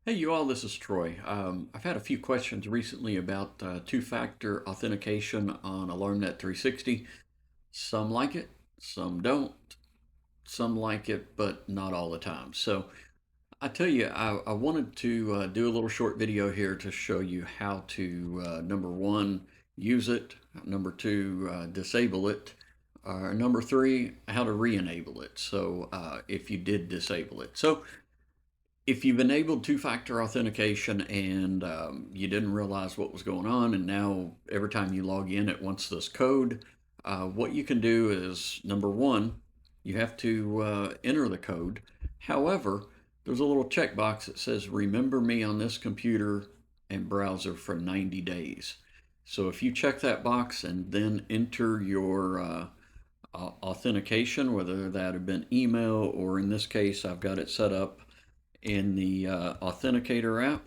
Hey, you all, this is Troy. I've had a few questions recently about two-factor authentication on AlarmNet 360. Some like it, some don't. Some like it, but not all the time. So I tell you, I wanted to do a little short video here to show you how to, number one, use it, number two, disable it, number three, how to re-enable it. So if you did disable it. So if you've enabled two-factor authentication and you didn't realize what was going on, and now every time you log in it wants this code, what you can do is, number one, you have to enter the code. However, there's a little checkbox that says remember me on this computer and browser for 90 days. So if you check that box and then enter your authentication, whether that had been email, or in this case I've got it set up in the Authenticator app.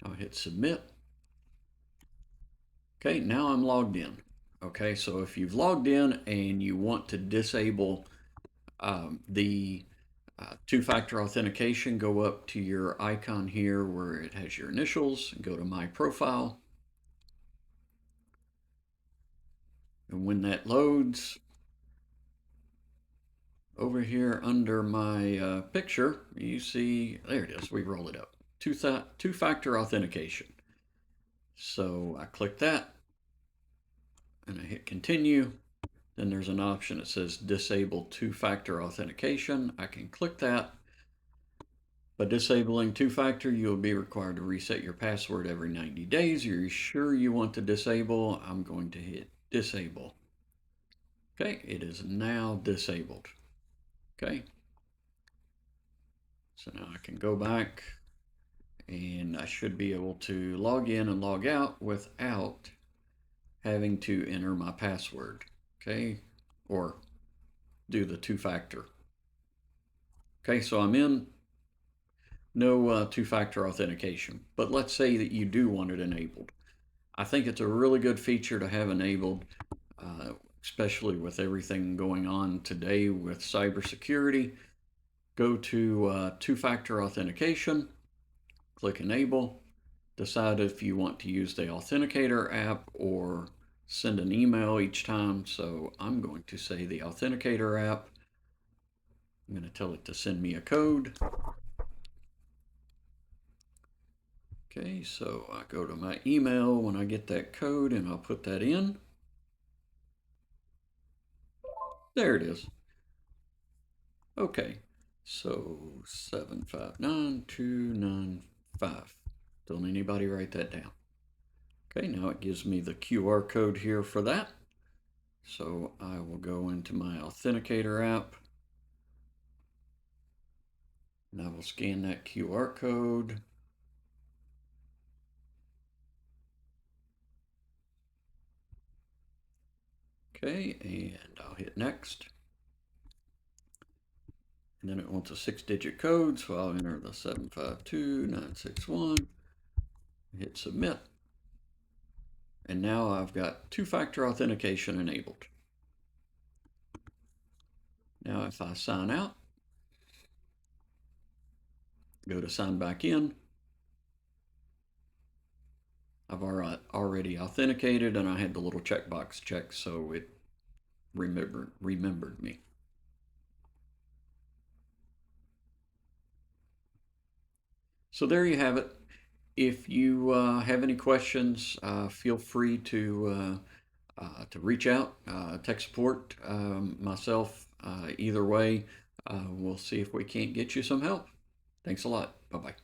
I'll hit submit. Okay, now I'm logged in. Okay, so if you've logged in and you want to disable the two-factor authentication, go up to your icon here where it has your initials and go to My Profile. And when that loads, over here under my picture, you see, there it is, we roll it up. Two-factor authentication. So I click that and I hit continue. Then there's an option that says disable two-factor authentication. I can click that. By disabling two-factor, you'll be required to reset your password every 90 days. Are you sure you want to disable? I'm going to hit disable. Okay, it is now disabled. Okay, so now I can go back and I should be able to log in and log out without having to enter my password. Okay, or do the two-factor. Okay, so I'm in, no two-factor authentication, but let's say that you do want it enabled. I think it's a really good feature to have enabled, especially with everything going on today with cybersecurity. Go to two-factor authentication, click enable, decide if you want to use the Authenticator app or send an email each time. So I'm going to say the Authenticator app. I'm going to tell it to send me a code. Okay, so I go to my email when I get that code and I'll put that in. There it is. Okay, so 759295. Don't anybody write that down. Okay, now it gives me the QR code here for that. So I will go into my Authenticator app and I will scan that QR code. Okay, and I'll hit next. And then it wants a 6-digit code, so I'll enter the 752961, hit submit. And now I've got two-factor authentication enabled. Now if I sign out, go to sign back in, I've already authenticated and I had the little checkbox checked, so it remembered me. So there you have it. If you have any questions, feel free to reach out, tech support, myself, either way. We'll see if we can't get you some help. Thanks a lot. Bye-bye.